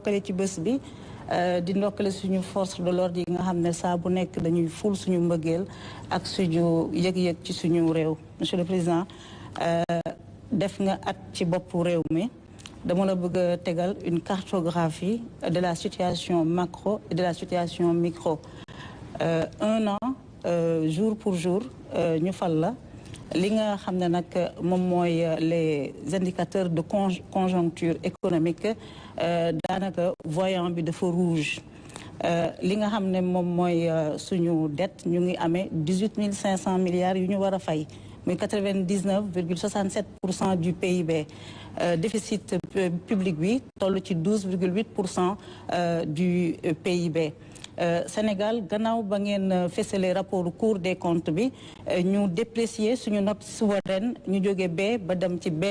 ndokkale ci bés bi di ndokkale suñu force de l'ordre yi nga xam ne saa bu nekk dañuy ful suñu mbëggeel ak suñu yëg-yëg ci suñu réew. Monsieur le Président, def nga at ci boppu réew mi dama la bëgg a tegal une cartographie de la situation macro et de la situation micro. Un an jour pour jour ñu fal la li nga xam ne nag moom mooy les indicateurs de conjoncture économique daanaka voyant bi dafa rouge. li nga xam ne moom mooy suñu dette ñu ngi amee 18 500 milliards yu ñu war a fay muy 99,67% du PIB. Déficit public bi toll ci 12,8% du PIB. Sénégal gannaaw ba ngeen fësale rapport Cour des comptes bi ñu déprécier suñu note souveraine ñu jóge B ba dem ci B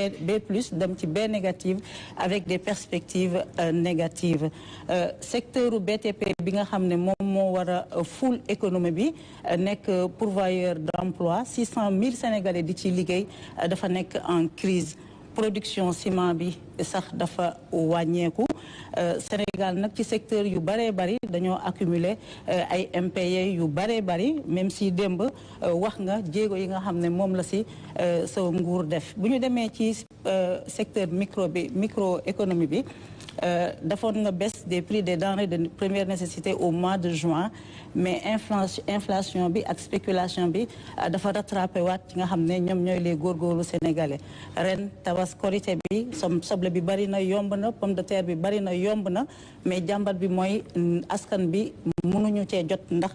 plus dem ci B négative avec des perspectives négatives. Secteur BTP bi nga xam ne moom moo war a ful économie bi nekk pourvoyeur d'emploi 600 000 Sénégalais di ci liggéey dafa nekk en crise. Production ciment bi sax dafa wàññeeku Sénégal nag ci secteur yu bëree bëri dañoo accumuler ay impayés yu bëree bëri même si démb wax nga jéego yi nga xam ne moom la si sa nguur def. Bu ñu demee ci secteur microéconomie bi defoon nga baisse des prix des denrées de première nécessité au mois de juin mais inflation bi ak spéculation bi dafa rattrapé waat ci nga xam ne ñoom ñooy les góorgóorlu sénégalais. Ren korité bi soble bi bari na yomb na pomme de terre bi bari na yomb na mais jàmbat bi mooy askan bi mënuñu cee jot ndax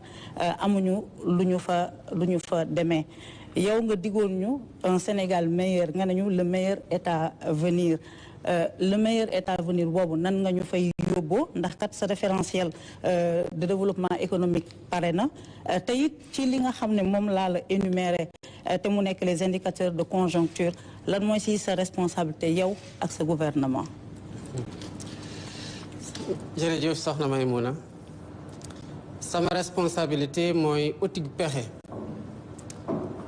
amuñu lu ñu fa demee. yow nga digoon ñu un Sénégal meilleur nga nañu le meilleur est à venir. Le meilleur est à venir boobu nan nga ñu fay yóbboo ndax kat sa référentiel de développement économique pare na te it ci li nga xam ne moom laa la énuméré te mu nekk les indicateurs de conjoncture lan mooy si sa responsabilité yow ak sa gouvernement. jërëjëf soxna Maïmouna sama responsabilité mooy utig pexe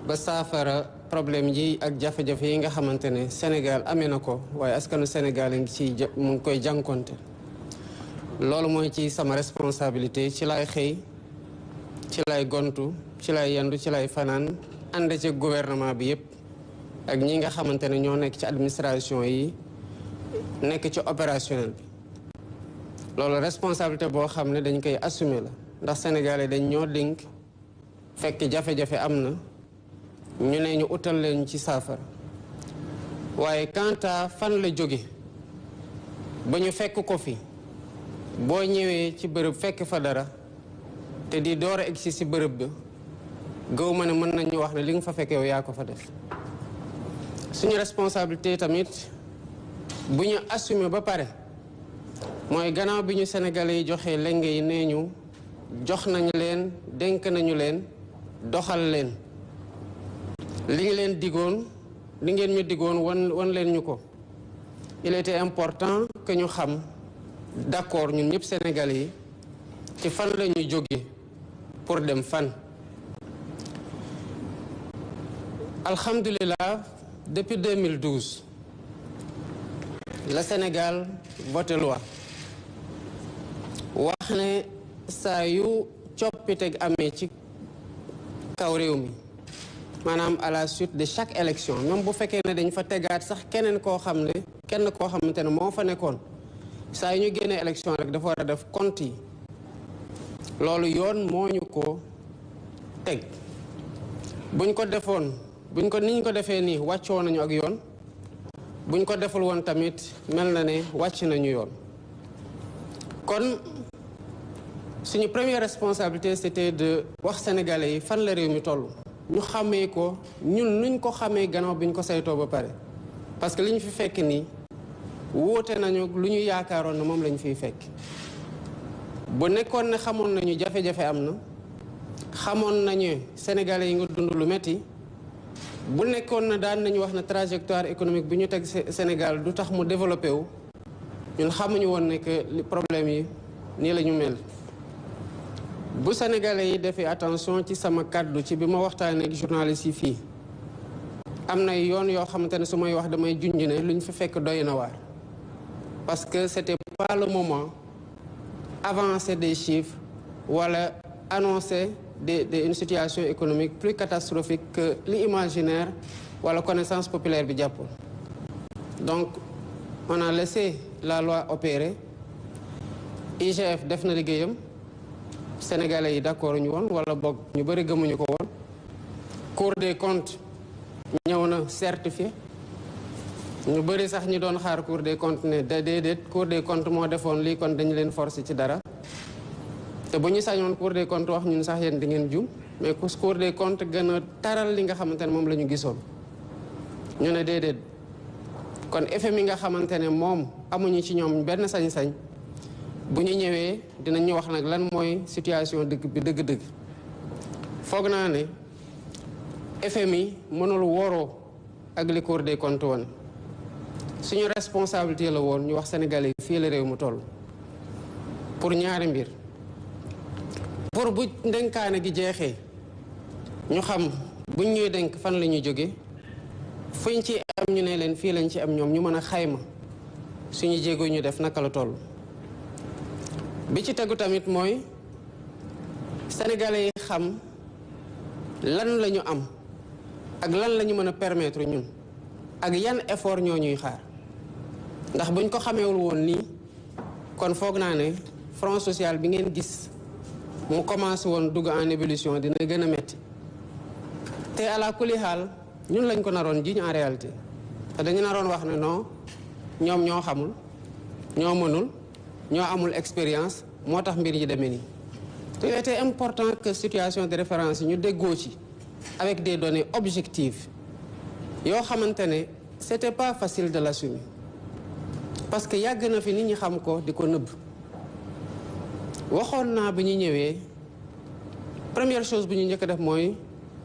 ba saafara problème yi ak jafe-jafe yi nga xamante ne Sénégal amee na ko waaye askanu Sénégal a ngi ci mu ngi koy jànkonte loolu mooy ci sama responsabilité ci lay xëy ci lay gontu ci lay yendu ci lay fanaan ànd ci gouvernement bi yëpp ak ñi nga xamante ne ñoo nekk ci administration yi nekk ci opérationnel bi loolu responsabilité boo xam ne dañ koy assumer la ndax sénégalais dañ ñoo dénk fekk jafe-jafe am na ñu ne ñu utal leen ci saafara waaye quant à fan la jóge ba ñu fekk ko fi boo ñëwee ci bërëb fekk fa dara te di door a egsi si bërëb ba gëw ma ne mën nañu wax ne li nga fa fekk yow yaa ko fa def suñu responsabilité tamit bu ñu assumer ba pare mooy gannaaw bi ñu sénégalais yi joxee lenge yi nee ñu jox nañu leen dénk nañu leen doxal leen li ngi leen digoon li ngeen ñu digoon wan leen ñu ko il était important que ñu xam d'accord ñun ñëpp sénégalais yi ci fan la ñuy jóge pour dem fan. Alhamdulillah depuis 2012 le Sénégal voté loi wax ne saa yu coppiteg amee ci kaw réew mi maanaam à la suite de chaque élection même bu fekkee ne dañ fa tegaat sax kenn koo xamante ne moo fa nekkoon saa yu ñu génnee élection rek dafa war a def compte yi loolu yoon moo ñu ko teg buñ ko defoon ni ñu ko defee nii wàccoo nañu ak yoon buñ ko deful woon tamit mel na ne wàcc nañu yoon kon suñu première responsabilité c'était de wax sénégalais yi fan la réew mi toll ñu xamee ko ñun nuñ ko xamee gannaaw bi ñu ko saytoo ba pare parce que li ñu fi fekk nii wóote nañu lu ñu yaakaaroon na moom la ñu fiy fekk bu nekkoon ne xamoon nañu jafe-jafe am na xamoon nañu sénégalais yi nga dund lu metti bu nekkoon na daan nañu wax na trajectoire économique bi ñu teg Sénégal du tax mu développé wu ñun xamuñu woon ne que problème yi nii la ñu mel bu sénégalais yi defee attention ci sama kàddu ci bi ma waxtaanee ak journaliste yi fii am na yoon yoo xamante ne su may wax damay junj ne lu ñu fi fekk doy na waar parce que c'était pas le moment avancer des chiffres wala annoncer une situation économique plus catastrophique que l'imaginaire wala connaissance populaire bi jàppoon. Donc on a laissé la loi opérer. IGF def na liggéeyam, sénégalais yi d'accord ñu woon wala boog ñu bëri gëmuñu ko woon. Cour des comptes ñëw na certifié, ñu bëri sax ñi doon xaar Cour des comptes ne déedéet Cour des comptes moo defoon lii kon dañu leen forcer ci dara. te bu ñu sañoon Cour des comptes wax ñun sax yéen di ngeen jum, mais Cour des comptes gën a taral li nga xamante ne moom la ñu gisoon. ñu ne déedéet kon FMI nga xamante ne moom amuñu ci ñoom benn sañ-sañ bu ñu ñëwee dinañu wax nag lan mooy situation dëgg bi dëgg-dëgg. foog naa ne FMI mënul woroo ak li Cour des comptes woon suñu responsabilité la woon ñu wax sénégalais fii la réew mu toll pour ñaari mbir. pour bu ndenkaane gi jeexee ñu xam buñ ñuy denk fan la ñuy jóge fuñ ci am ñu ne leen fii lañ ci am ñoom ñu mën a xayma suñu jéego ñu def naka la toll. bi ci tegu tamit mooy sénégalais yi xam lan la ñu am ak lan la ñu mën a permettre ñun ak yan effort ñoo ñuy xaar ndax buñ ko xameewul woon nii kon foog naa ne front social bi ngeen gis mu commencé woon dugg en ébullition dina gën a metti te ala kulli xaal ñun lañ ko naroon jiñ en réalité te dañu naroon wax ne non ñoom ñoo xamul ñoo mënul ñoo amul expérience moo tax mbir yi demee nii. te il était important que situation de référence yi ñu déggoo ci avec des données objectives yoo xamante ne c'était pas facile de l'assumer parce que yàgg na fi nit ñi xam ko di ko nëbb. waxoon naa bi ñu ñëwee première chose bu ñu njëkk a def mooy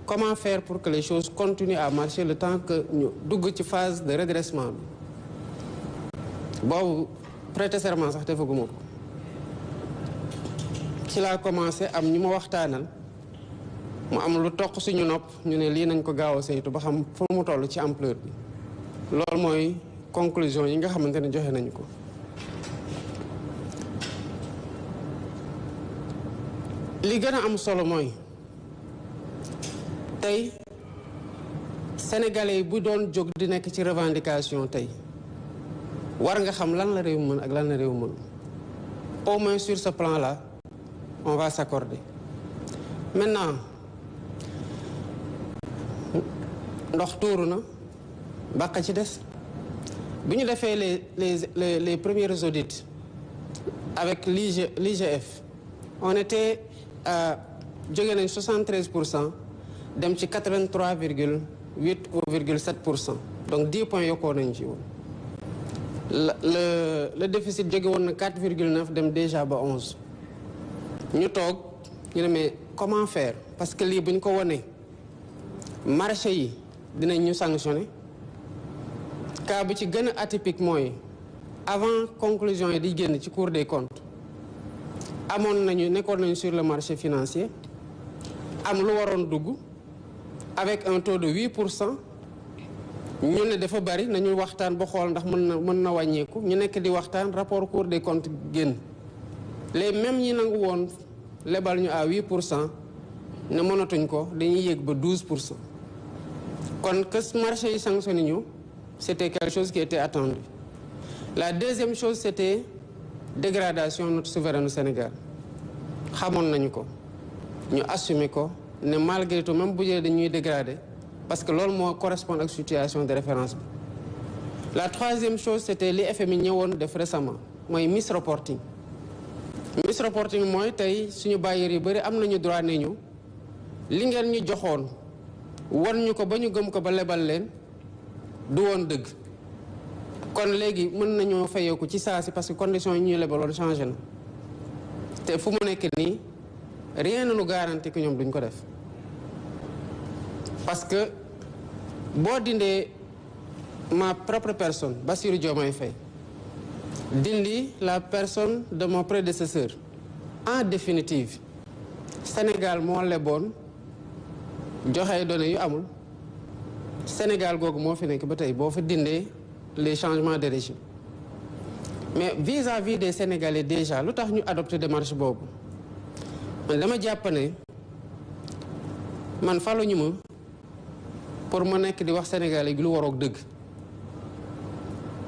comment faire pour que les choses continuent à marcher le temps que ñu dugg ci phase de redressement bi boobu prêter serment sax defaguma ko ci laa commencé am ñu ma waxtaanal mu am lu toq suñu nopp ñu ne lii nañ ko gaaw a saytu ba xam fu mu toll ci ampleur bi loolu mooy conclusion yi nga xamante ne joxe nañu ko. li gën a am solo mooy tey sénégalais yi bu doon jóg di nekk ci revendication tey war nga xam lan la réew mën ak lan la réew mën au moins sur ce plan là on va s'accorder. Maintenant ndox tuuru na bàq ci des bi ñu defee les premiers audits avec l'IGF on était jóge nañ 73% dem ci 83,8 ou 0,7%, donc 10 points yokkoo nañ ci woon. le déficit jóge woon na 4,9 dem déjà ba 11. ñu toog ñu ne mais comment faire parce que lii bu ñu ko wonee marché yi dinañ ñu sanctionner. cas bu ci gën a atypique mooy avant conclusion yi di génn ci Cour des comptes amoon nañu nekkoon nañu sur le marché financier am lu waroon dugg avec un taux de 8%. ñu ne dafa bari nañu waxtaan ba xool ndax mën na wàññeeku ñu nekk di waxtaan rapport Cour des comptes génn les mêmes ñi nangu woon lebal ñu à 8% ne mënatuñ ko dañuy yéeg ba 12%. kon que marché yi sanctionné ñu c'était quelque chose qui était attendu. La deuxième chose c'était dégradation de notre souveraineté au Sénégal xamoon nañu ko ñu assumer ko ne malgré tout même bu jëlee dañuy dégrader parce que loolu moo correspond ak situation de référence bi. La troisième chose c'était li FMI ñëwoon def récemment mooy misreporting. Misreporting mooy tey suñu bailleurs yu bëri am nañu droit ne ñu li ngeen ñu joxoon wan ñu ko ba ñu gëm ko ba lebal leen du woon dëgg kon léegi mën nañoo fayeeku ci saa si parce que conditions yi ñuy lebaloon changé na te fu mu nekk nii rien ne nous garantit que ñoom duñ ko def parce que boo dindee ma propre personne Bassirou Diomaye Faye dindi la personne de mon prédécesseur en définitive Sénégal moo leboon joxe ay données yu amul Sénégal googu moo fi nekk ba tey boo fa dindee les changements de régime mais vis-à-vis des Sénégalais déjà lu tax ñu adopté démarche boobu dama jàpp ne man faluñu ma pour ma nekk di wax Sénégalais gi lu waroog dëgg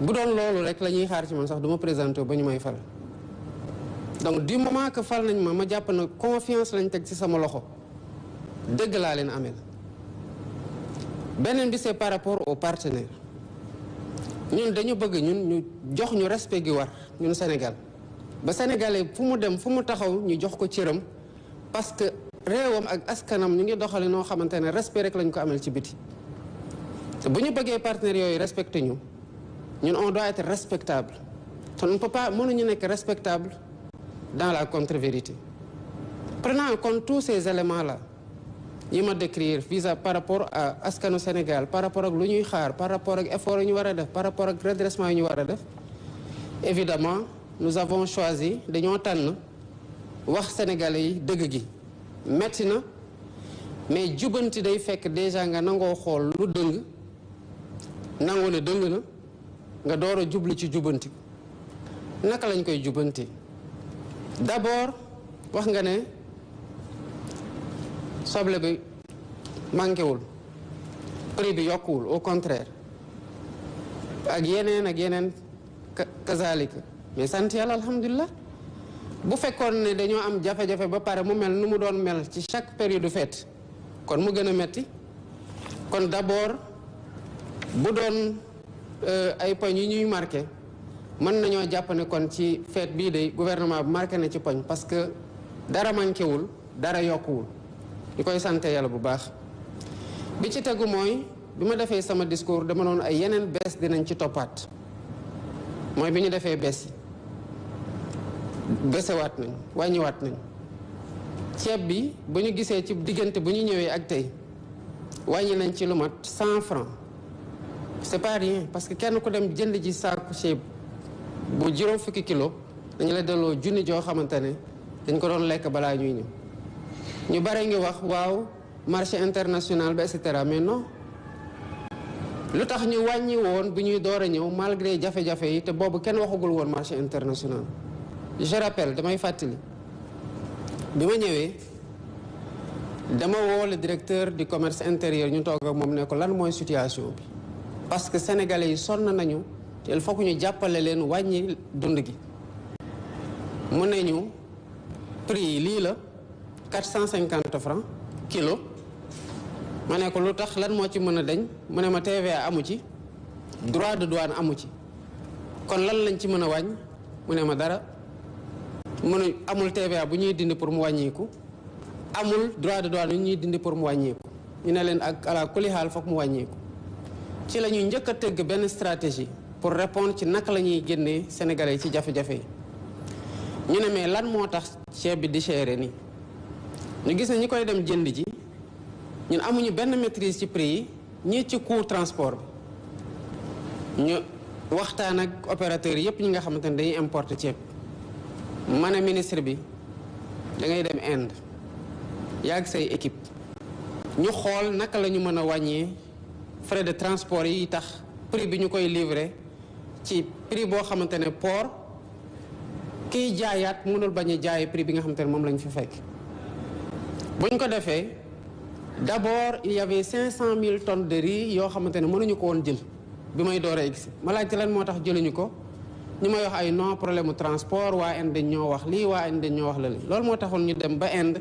bu doon loolu rek la ñuy xaar ci man sax du ma présenté ba ñu may fal donc du moment que fal nañ ma jàpp na confiance lañ teg ci sama loxo dëgg laa leen amel beneen bi c'est par rapport aux partenaires ñun dañu bëgg ñun ñu jox ñu respect gi war ñun Sénégal ba sénégalais fu mu dem fu mu taxaw ñu jox ko cëram parce que réewam ak askanam ñu ngi doxale noo xamante ne respect rek lañ ko amel ci biti te bu ñu bëggee partenaires yooyu respecté ñu ñun on doit être respectable te on ne peut pas mënuñu nekk respectable dans la contre-vérité. Prenant en compte tous ces éléments-là yi ma décrire par rapport à askanu Sénégal par rapport ak lu ñuy xaar par rapport ak effort yu ñu war a def par rapport ak redressement yu ñu war a def évidemment nous avons choisi dañoo tànn wax sénégalais yi dëgg gi metti na mais jubanti day fekk déjà nga nangoo xool lu dëng nangoo ne dëng na nga door a jublu ci jubanti naka lañ koy jubanti d'abord wax nga ne soble bi manqué wul prix bi yokkuwul au contraire ak yeneen kazalika mais sant yàlla alhamdulilah bu fekkoon ne dañoo am jafe-jafe ba pare mu mel nu mu doon mel ci chaque période fête kon mu gën a metti kon d'abord bu doon ay poñ yi ñuy marqué mën nañoo jàpp ne kon ci fête bii de gouvernement bi marqué na ci poñ parce que dara manqué wul dara yokkuwul ñu koy sante yàlla bu baax bi ci tegu mooy bi ma defee sama discours dama noonu ay yeneen bees dinañ ci toppaat mooy bi ñu defee bees yi besewaat nañ wàññiwaat nañ ceeb bi bu ñu gisee ci diggante bu ñu ñëwee ak tey wàññi nañ ci lu mat 100 francs c'est pas rien parce que kenn ku dem jënd ji saaku ceeb bu juróom fukki kilo dañu la delloo junni joo xamante ne dañ ko doon lekk balaa ñuy ñëw ñu bare ngi wax waaw marché international ba et cetera mais non lu tax ñu wàññi woon bu ñuy door a ñëw malgré jafe-jafe yi te boobu kenn waxagul woon marché international je rappelle damay fàttali bi ma ñëwee dama woo le directeur du commerce intérieur ñu toog ak moom ne ko lan mooy situation bi parce que sénégalais yi sonn nañu te il faut que ñu jàppale leen wàññi dund gi mu ne ñu prix yi lii la 450 francs kilo ma ne ko lu tax lan moo ci mën a dañ mu ne ma TVA amu ci droit de douane amu ci kon lan lañ ci mën a wàññ mu ne ma dara mu ne amul TVA bu ñuy dindi pour mu wàññeeku amul droit de douane yu ñuy dindi pour mu wàññeeku ñu ne leen ak ala kuli xaal foog mu wàññeeku ci la ñuy njëkk a tëgg benn stratégie pour répondre ci naka la ñuy génnee sénégalais yi ci jafe-jafe yi ñu ne mais lan moo tax ceeb bi di cher nii ñu gis ne ñi koy dem jënd ji ñun amuñu benn maîtrise ci prix yi ñii ci coût transport bi ñu waxtaan ak opérateurs yépp ñi nga xamante ne dañuy importer ceeb ma ne ministre bi da ngay dem Inde yaag say équipe ñu xool naka la ñu mën a wàññee frais de transport yi tax prix bi ñu koy livrer ci prix boo xamante ne port kiy jaayaat mënul bañ a jaayee prix bi nga xamante ne moom lañ fi fekk buñ ko defee d'abord il y avait 500 000 tonnes de riz yoo xamante ne mënuñu ko woon jël bi may door a egsi ma laajte lan moo tax jëluñu ko ñu may wax ay non problème mu transport waa Inde dañ ñoo wax lii waa Inde dañ ñoo wax la lii loolu moo taxoon ñu dem ba Inde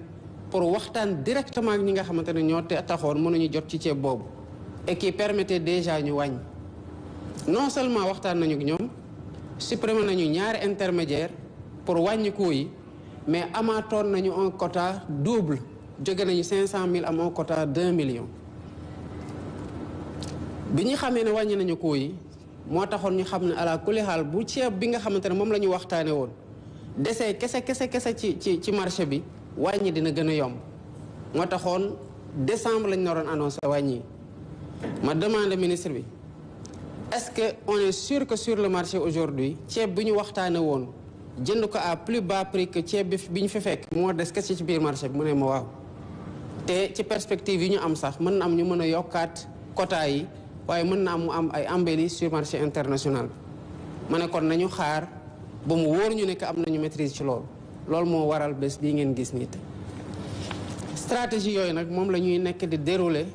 pour waxtaan directement ak ñi nga xamante ne ñoo taxoon mënuñu jot ci ceeb boobu et qui permettait déjà ñu wàññi non seulement waxtaan nañu ak ñoom supprimer nañu ñaari intermédiaire pour wàññi coût yi mais amaatoon nañu un quota double jóge nañu 500 000 am un quota 2 millions bi ñu xamee ne wàññi nañu coût yi moo taxoon ñu xam ne ala kulli xaal bu ceeb bi nga xamante ne moom la ñu waxtaane woon desee kese ci marché bi wàññi dina gën a yomb moo taxoon décembre lañ naroon annoncé wàññi ma demande ministre bi est-ce que on est sûr que sur le marché aujourd'hui ceeb bi ñu waxtaane woon jënd ko à plus bas prix que ceeb bi ñu fi fekk moo des kese ci biir marché bi mu ne ma waaw te ci perspective yi ñu am sax mën na am ñu mën a yokkaat quota yi waaye mën na am mu am ay embellis sur marché international ma ne kon nañu xaar ba mu wóor ñu ne que am nañu maîtrise ci loolu moo waral bés bii ngeen gis nii tey stratégie yooyu nag moom la ñuy nekk di dérouler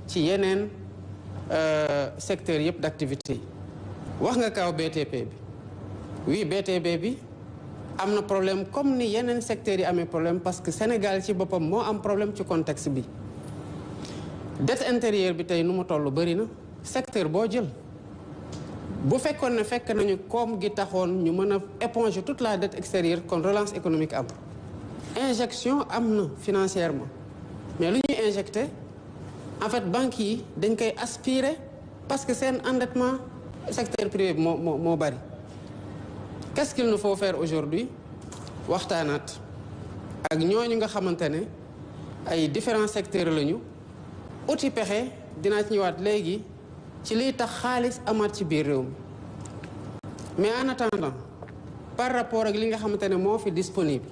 ci yeneen secteurs yëpp d'activité yi wax nga kaw BTP bi oui BTP bi am na problème comme ni yeneen secteurs yi amee problème parce que Sénégal ci boppam moo am problème ci contexte bi dette intérieure bi tey nu mu toll bëri na secteur boo jël bu fekkoon ne fekk nañu koom gi taxoon ñu mën a éponger toute la dette extérieure kon relance économique am injection am na financièrement mais lu ñuy injecté en fait banques yi dañ koy aspirer parce que seen endettement secteur privé bi moo bari. Qu'est-ce qu'il nous faut faire aujourd'hui waxtaanaat ak ñooñu nga xamante ne ay différents secteurs lañu uti pexe dinaa ci ñëwaat léegi ci liy tax xaalis amaat ci biir réew mi mais en attendant par rapport ak li nga xamante ne moo fi disponible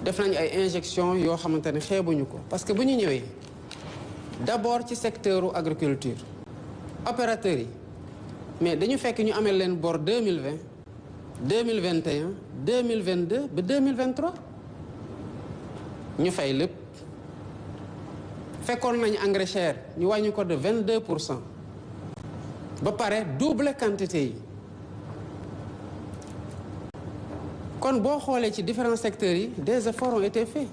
def nañu ay injection yoo xamante ne xeebuñu ko parce que bu ñu ñëwee d'abord ci secteuru agriculture opérateurs yi mais dañu fekk ñu amee leen bor 2020 2021 2022 ba 2023 ñu fay lépp fekkoon nañu engrais cher ñu wàññi ko de 22% ba pare double quantité yi kon boo xoolee ci différents secteurs yi des efforts ont été faits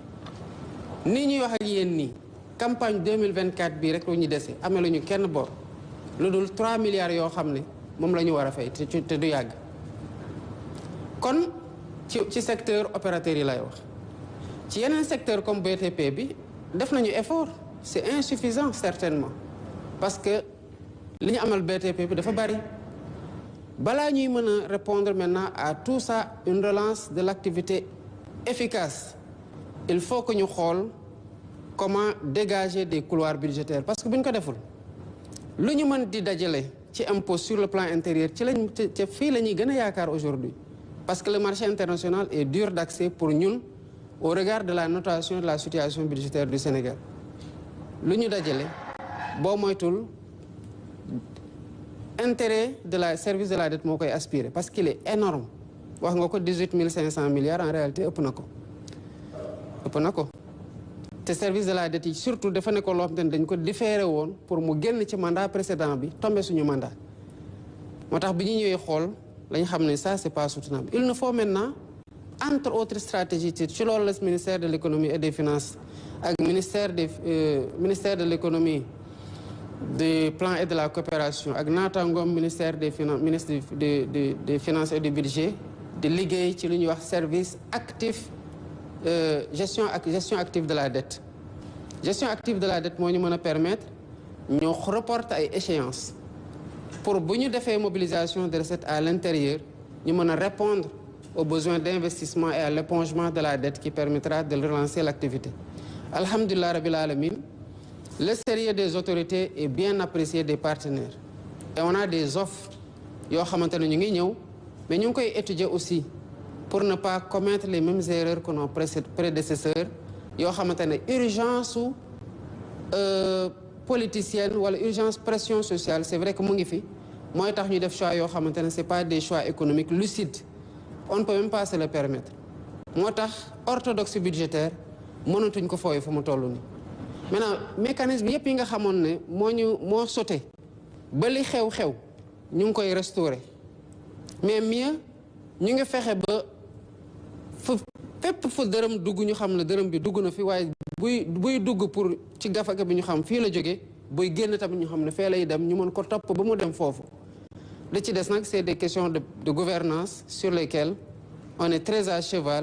ni ñuy wax ak yéen nii campagne 2024 bii rek lu ñu dese amee la ñu kenn bor lu dul 3 milliards yoo xam ne moom la ñu war a fay te du yàgg kon ci secteur opérateur yi lay wax ci yeneen secteur comme BTP bi def nañu effort c'est insuffisant certainement parce que li ñu amal BTP bi dafa bari balaa ñuy mën a répondre maintenant à tout ça une relance de l'activité efficace il faut que ñu xool comment dégager des couloirs budgétaires parce que bu ñu ko deful lu ñu mën di dajale ci impôt sur le plan intérieur ci fii la ñuy gën a yaakaar aujourd'hui parce que le marché international est dur d'accès pour ñun au regard de la notation de la situation budgétaire du Sénégal lu ñu dajale boo moytul intérêt de la service de la dette moo koy aspirer parce qu'il est énorme wax nga ko 18 500 milliards en réalité ëpp na ko te service de la dette yi surtout dafa ne ko loo xam ne dañ ko différé woon pour mu génn ci mandat précédent bi tombé suñu mandat moo tax bi ñu ñëwee xool lañ xam ne ça c'est pas soutenable il nous faut maintenant entre autres stratégies ci loolu la ministère de l'économie et des finances ak ministère de l'économie des plans et de la coopération ak naataangoom ministère des finances ministre des finances et du budget di liggéey ci lu ñuy wax service actif gestion active de la dette gestion active de la dette moo ñu mën a permettre ñu reporter ay échéances pour bu ñu defee mobilisation de recettes à l'intérieur ñu mën a répondre aux besoins d'investissement et à l'épongement de la dette qui permettra de relancer l'activité. Alhamdulillah Rabbil Alamin, le sérieux des autorités est bien apprécié des partenaires. Et on a des offres yoo xamante ne ñu ngi ñëw mais ñu ngi koy étudier aussi pour ne pas commettre les mêmes erreurs que nos prédécesseurs yoo xamante ne urgence su politicienne wala urgence pression sociale c'est vrai que mu ngi fi mooy tax ñu def choix yoo xamante ne c'est pas des choix économiques lucides on ne peut même pas se le permettre moo tax orthodoxie budgétaire mënatuñ ko fooy fu mu toll nii maintenant mécanisme yëpp yi nga xamoon ne moo sauté ba li xew-xew ñu ngi koy restaurer mais mieux ñu ngi fexe ba fépp fu dërëm dugg ñu xam ne dërëm bi dugg na fi waaye buy dugg pour ci gafaka bi ñu xam fii la jóge buy génn tamit ñu xam ne fee lay dem ñu mën ko topp ba mu dem foofu li ci des nag c'est des questions de gouvernance sur lesquelles on est très à cheval